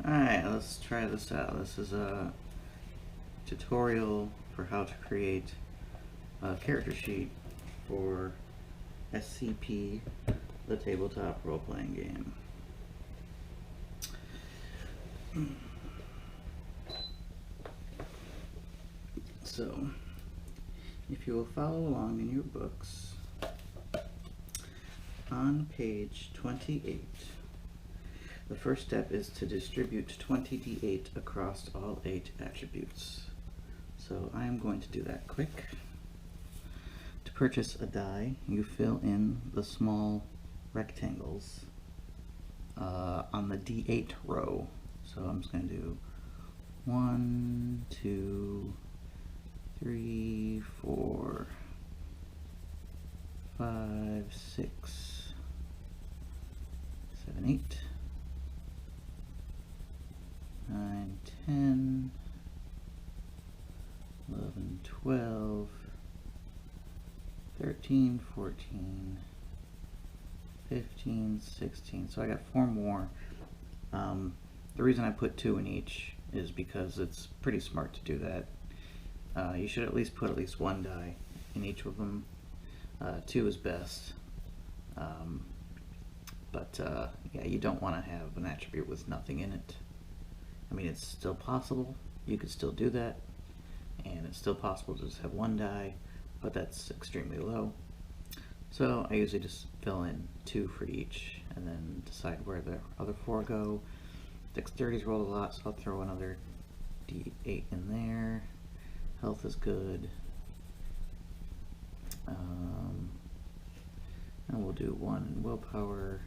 Alright, let's try this out. This is a tutorial for how to create a character sheet for SCP, the tabletop role-playing game. So, if you will follow along in your books, on page 28, the first step is to distribute 20d8 across all 8 attributes. So I am going to do that quick. To purchase a die, you fill in the small rectangles on the d8 row. So I'm just going to do 1, 2, 3, 4, 5, 6, 7, 8, 9, 10, 11, 12, 13, 14, 15, 16. So I got 4 more. The reason I put 2 in each is because it's pretty smart to do that. You should at least put at least 1 die in each of them. 2 is best. Yeah, you don't want to have an attribute with nothing in it. I mean, it's still possible. You could still do that. And it's still possible to just have 1 die, but that's extremely low. So I usually just fill in 2 for each and then decide where the other 4 go. Dexterity's rolled a lot, so I'll throw another d8 in there. Health is good. And we'll do 1 in willpower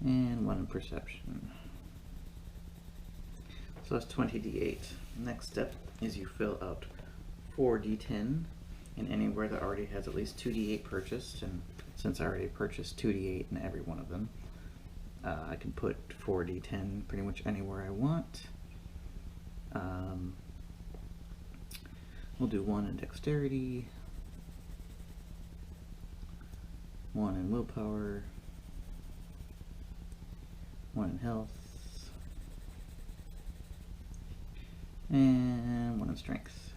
and 1 in perception. So that's 20d8. Next step is you fill out 4d10 in anywhere that already has at least 2d8 purchased, and since I already purchased 2d8 in every one of them, I can put 4d10 pretty much anywhere I want. We'll do 1 in dexterity, 1 in willpower, 1 in health, and 1 in strength.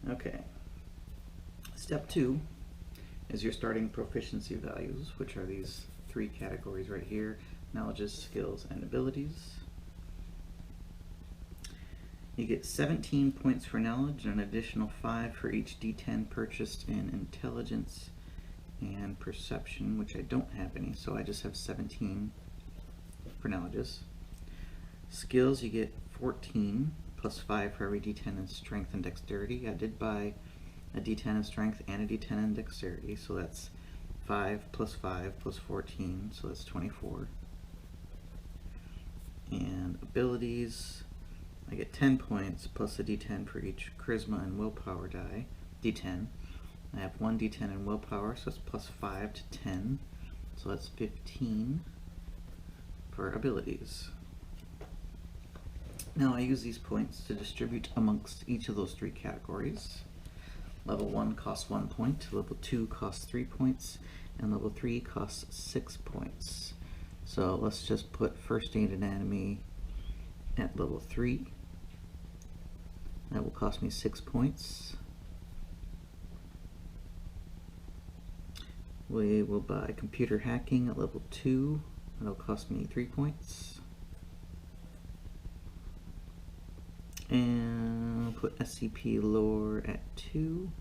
Okay. Step 2 is your starting proficiency values, which are these 3 categories right here: knowledges, skills, and abilities. You get 17 points for knowledge and an additional 5 for each d10 purchased in intelligence and perception, which I don't have any, so I just have 17 for knowledges. Skills, you get 14 plus 5 for every d10 in strength and dexterity. I did buy a d10 in strength and a d10 in dexterity, so that's 5 plus 5 plus 14, so that's 24. And abilities, I get 10 points plus a d10 for each charisma and willpower die, d10. I have 1 d10 in willpower, so that's plus 5 to 10, so that's 15 for abilities. Now I use these points to distribute amongst each of those 3 categories. Level 1 costs 1 point, level 2 costs 3 points, and level 3 costs 6 points. So let's just put first aid anatomy at level 3. That will cost me 6 points. We will buy computer hacking at level 2. That'll cost me 3 points. And I'll put SCP lore at 2.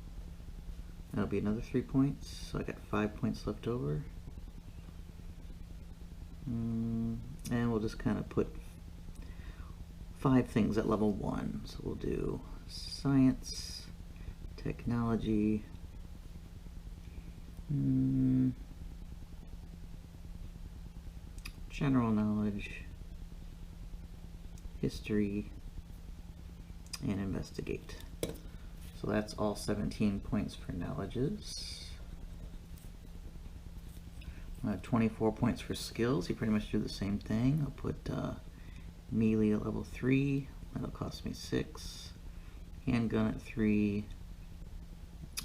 That'll be another 3 points. So I got 5 points left over. And we'll just kind of put 5 things at level 1. So we'll do science, technology, general knowledge, history, and investigate. So that's all 17 points for knowledges. 24 points for skills. You pretty much do the same thing. I'll put melee at level 3. That'll cost me 6. Handgun at 3.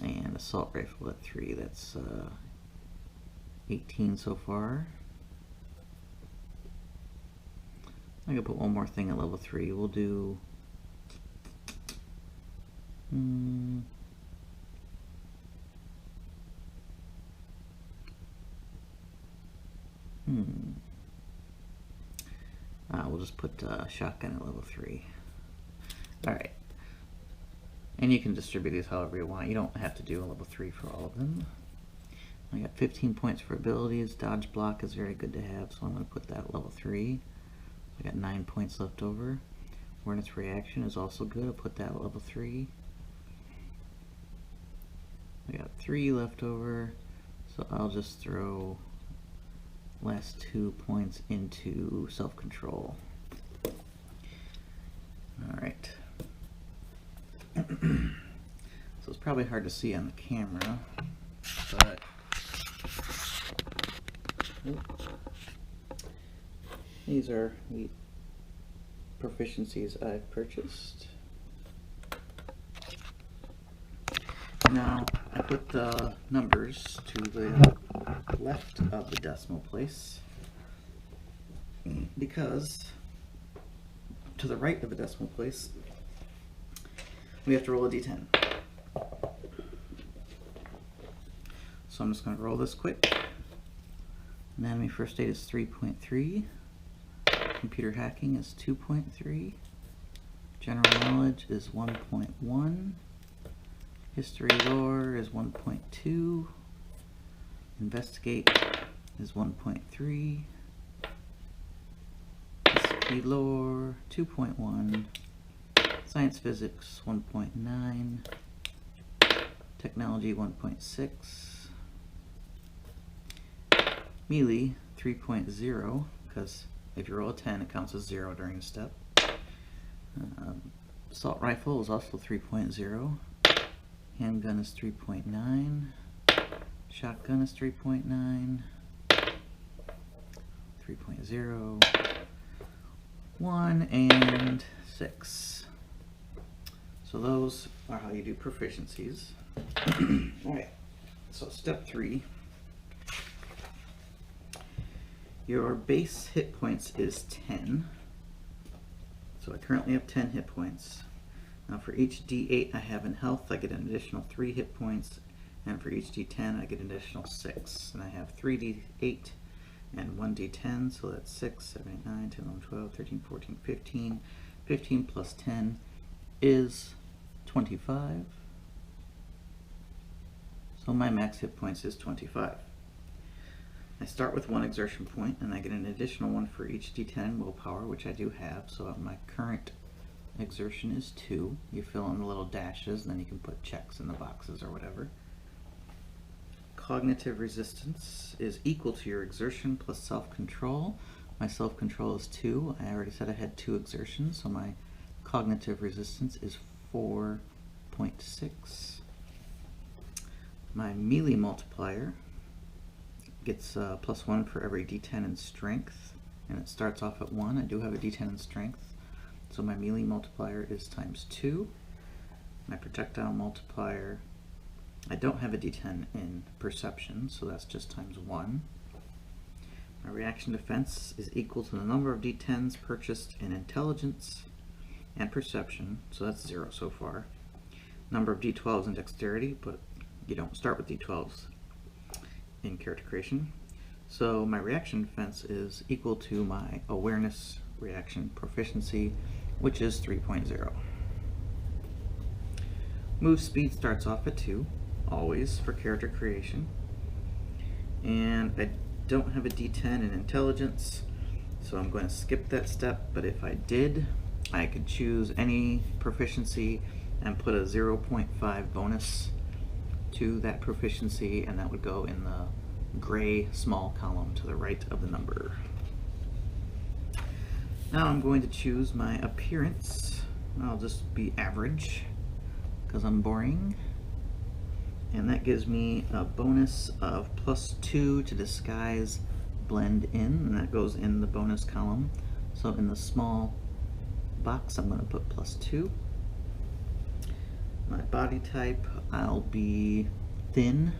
And assault rifle at 3. That's 18 so far. I'm gonna put one more thing at level 3. We'll do we'll just put shotgun at level 3. Alright. And you can distribute these however you want. You don't have to do a level 3 for all of them. I got 15 points for abilities. Dodge block is very good to have, so I'm going to put that at level 3. I got 9 points left over. Awareness reaction is also good. I'll put that at level 3. I got 3 left over, so I'll just throw last 2 points into self-control. Alright. So it's probably hard to see on the camera, but these are the proficiencies I've purchased. Now I put the numbers to the left of the decimal place because to the right of the decimal place we have to roll a d10. So I'm just going to roll this quick. Anatomy first aid is 3.3. Computer hacking is 2.3. General knowledge is 1.1. History lore is 1.2. Investigate is 1.3. SCP lore 2.1. Science physics 1.9. Technology 1.6. Melee 3.0, because if you roll a 10 it counts as 0 during the step. Assault rifle is also 3.0. Handgun is 3.9. Shotgun is 3.9. 3.0. 1 and 6. So those are how you do proficiencies. Alright, so step 3. Your base hit points is 10. So I currently have 10 hit points. Now for each d8 I have in health, I get an additional 3 hit points, and for each d10 I get an additional 6. And I have 3 d8 and 1 d10, so that's 6, 7, 8, 9, 10, 11, 12, 13, 14, 15. 15 plus 10 is 25. So my max hit points is 25. I start with 1 exertion point, and I get an additional 1 for each d10 willpower, which I do have, so my current exertion is 2. You fill in the little dashes, and then you can put checks in the boxes or whatever. Cognitive resistance is equal to your exertion plus self-control. My self-control is 2. I already said I had 2 exertions, so my cognitive resistance is 4.6. My melee multiplier gets plus 1 for every d10 in strength, and it starts off at 1. I do have a d10 in strength, so my melee multiplier is times 2. My projectile multiplier, I don't have a d10 in perception, so that's just times 1. My reaction defense is equal to the number of d10s purchased in intelligence and perception, so that's 0 so far. Number of d12s in dexterity, but you don't start with d12s in character creation. So my reaction defense is equal to my awareness reaction proficiency, which is 3.0. Move speed starts off at 2, always for character creation. And I don't have a d10 in intelligence, so I'm going to skip that step, but if I did, I could choose any proficiency and put a 0.5 bonus to that proficiency, and that would go in the gray small column to the right of the number. Now I'm going to choose my appearance. I'll just be average because I'm boring, and that gives me a bonus of +2 to disguise blend in, and that goes in the bonus column. So in the small box I'm going to put +2. My body type, I'll be thin.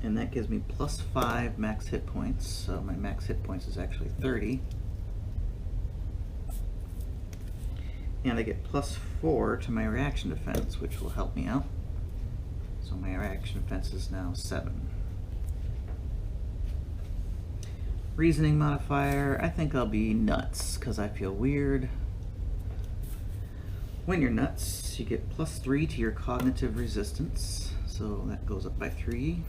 And that gives me plus 5 max hit points, so my max hit points is actually 30. And I get plus 4 to my reaction defense, which will help me out. So my reaction defense is now 7. Reasoning modifier, I think I'll be nuts, because I feel weird. When you're nuts, you get plus 3 to your cognitive resistance, so that goes up by 3.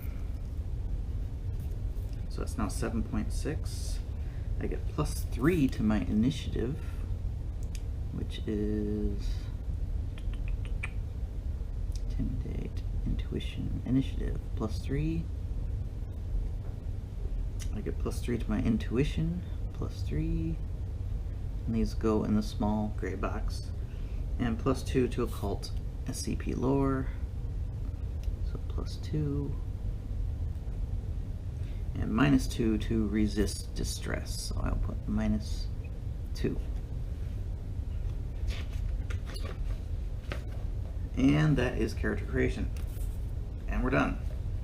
So it's now 7.6. I get plus 3 to my initiative, which is intimidate, intuition, initiative, plus 3. I get plus 3 to my intuition, plus 3. And these go in the small gray box. And plus 2 to occult SCP lore. So plus 2. And minus 2 to resist distress. So I'll put minus 2. And that is character creation. And we're done.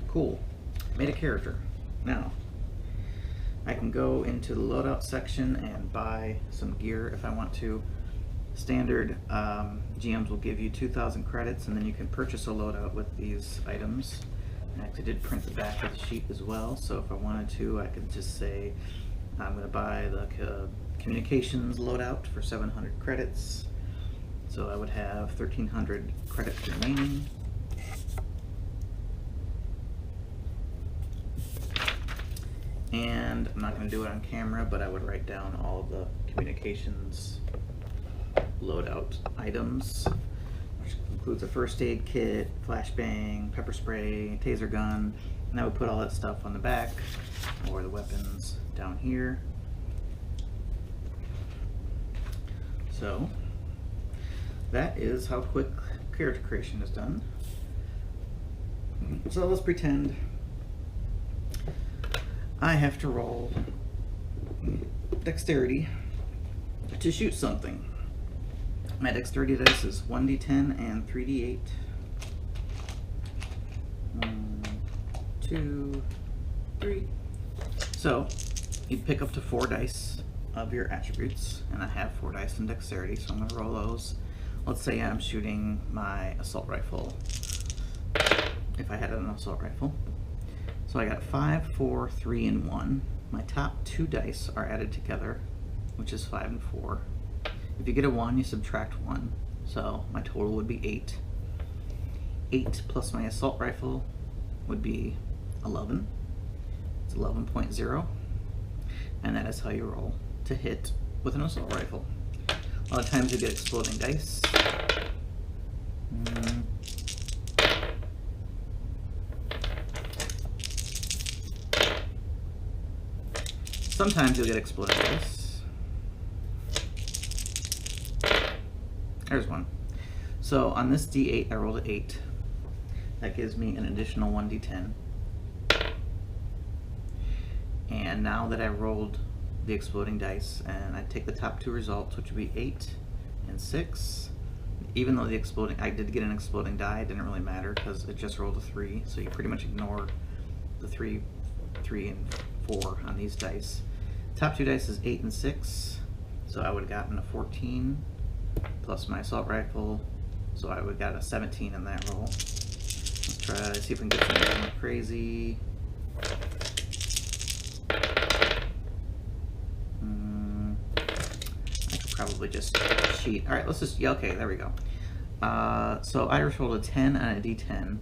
Cool. Made a character. Now, I can go into the loadout section and buy some gear if I want to. Standard GMs will give you 2,000 credits, and then you can purchase a loadout with these items. I actually did print the back of the sheet as well, so if I wanted to, I could just say I'm going to buy the communications loadout for 700 credits. So I would have 1,300 credits remaining. And I'm not going to do it on camera, but I would write down all of the communications loadout items, which includes a first aid kit, flashbang, pepper spray, taser gun, and I would put all that stuff on the back, or the weapons down here. So that is how quick character creation is done. So let's pretend I have to roll dexterity to shoot something. My dexterity dice is 1d10 and 3d8. 1, 2, 3. So you'd pick up to 4 dice of your attributes, and I have 4 dice in dexterity, so I'm going to roll those. Let's say I'm shooting my assault rifle, if I had an assault rifle. So I got 5, 4, 3, and 1. My top 2 dice are added together, which is 5 and 4. If you get a 1, you subtract 1, so my total would be 8. 8 plus my assault rifle would be 11. It's 11.0, and that is how you roll to hit with an assault rifle. A lot of times you get exploding dice. Sometimes you'll get exploding dice. There's one. So on this D8, I rolled an 8. That gives me an additional 1d10. And now that I rolled the exploding dice, and I take the top 2 results, which would be 8 and 6. Even though I did get an exploding die, it didn't really matter because it just rolled a 3. So you pretty much ignore the 3, and 4 on these dice. Top 2 dice is 8 and 6, so I would have gotten a 14 plus my assault rifle, so I would have got a 17 in that roll. Let's try to see if we can get something more crazy. I could probably just cheat. Alright, let's just, yeah, okay, there we go. So I just rolled a 10 and a d10,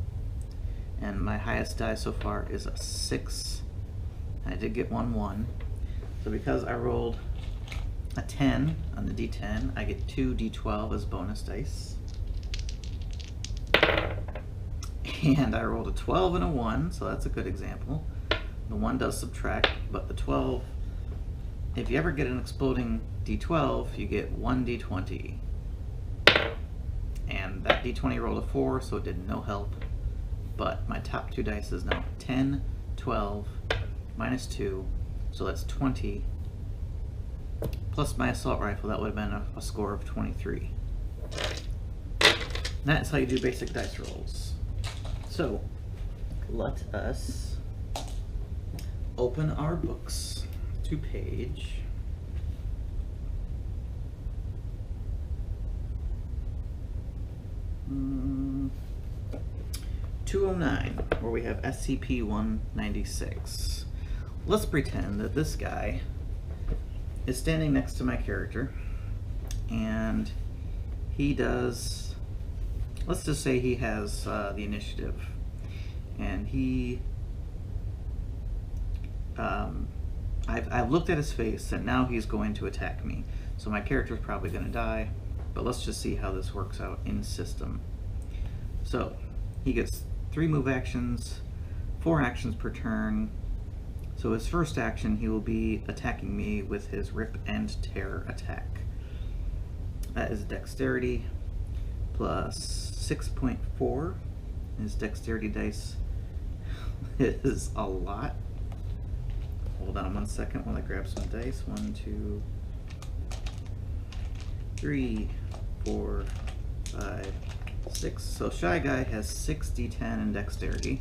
and my highest die so far is a 6. I did get 1. So because I rolled a 10 on the d10, I get 2 d12 as bonus dice. And I rolled a 12 and a 1, so that's a good example. The 1 does subtract, but the 12, if you ever get an exploding d12, you get 1 d20. And that d20 rolled a 4, so it did no help. But my top 2 dice is now 10, 12, minus 2, so that's 20. Plus my assault rifle, that would have been a score of 23. And that's how you do basic dice rolls. So let us open our books to page 209, where we have SCP-196. Let's pretend that this guy is standing next to my character, and he does, let's just say he has the initiative, and he, I've looked at his face, and now he's going to attack me. So my character's probably going to die, but let's just see how this works out in system. So he gets 3 move actions, 4 actions per turn. So his first action, he will be attacking me with his Rip and Tear attack. That is Dexterity plus 6.4. His Dexterity dice is a lot. Hold on 1 second while I grab some dice. 1, 2, 3, 4, 5, 6. So Shy Guy has 6 D10 in Dexterity.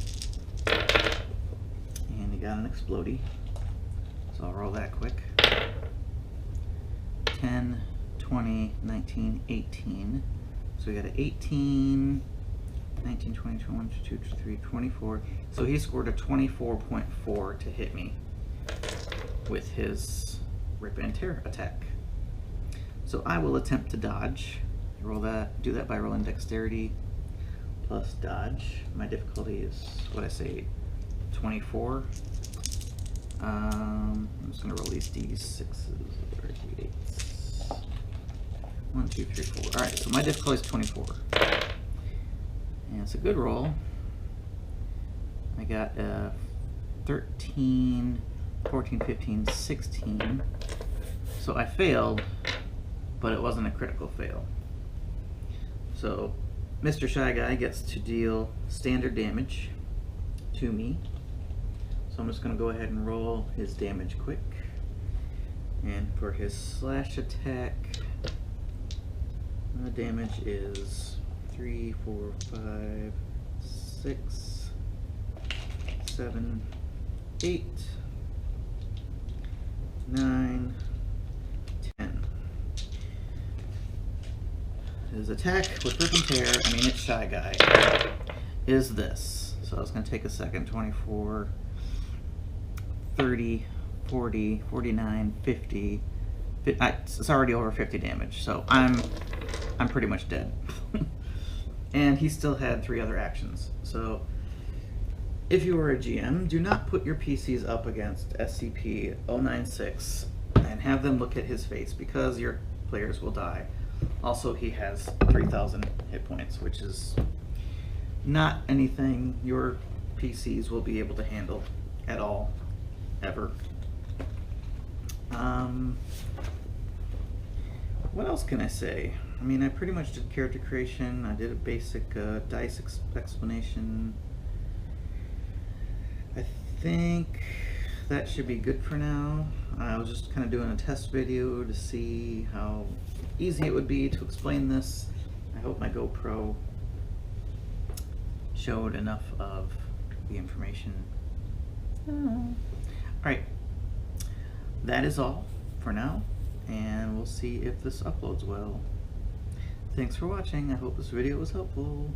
And he got an Explodey. So I'll roll that quick. 10, 20, 19, 18. So we got an 18, 19, 20, 21, 22, 23, 24. So he scored a 24.4 to hit me with his Rip and Tear attack. So I will attempt to dodge. Roll that, do that by rolling Dexterity plus dodge. My difficulty is, what I say, 24. I'm just gonna roll these D6s or D8s. 1, 2, 3, 4. Alright, so my difficulty is 24. And it's a good roll. I got 13, 14, 15, 16. So I failed, but it wasn't a critical fail. So Mr. Shy Guy gets to deal standard damage to me. So I'm just going to go ahead and roll his damage quick. And for his slash attack, the damage is 3, 4, 5, 6, 7, 8, 9, 10. His attack with Rip and Tear, I mean it's Shy Guy, is this. So it's going to take a second. 24, 30, 40, 49, 50. It's already over 50 damage, so I'm pretty much dead. And he still had 3 other actions. So if you were a GM, do not put your PCs up against SCP-096 and have them look at his face, because your players will die. Also, he has 3,000 hit points, which is not anything your PCs will be able to handle at all, ever. What else can I say? I mean, I pretty much did character creation. I did a basic dice explanation. I think that should be good for now. I was just kind of doing a test video to see how easy it would be to explain this. I hope my GoPro showed enough of the information. Alright, that is all for now, and we'll see if this uploads well. Thanks for watching. I hope this video was helpful.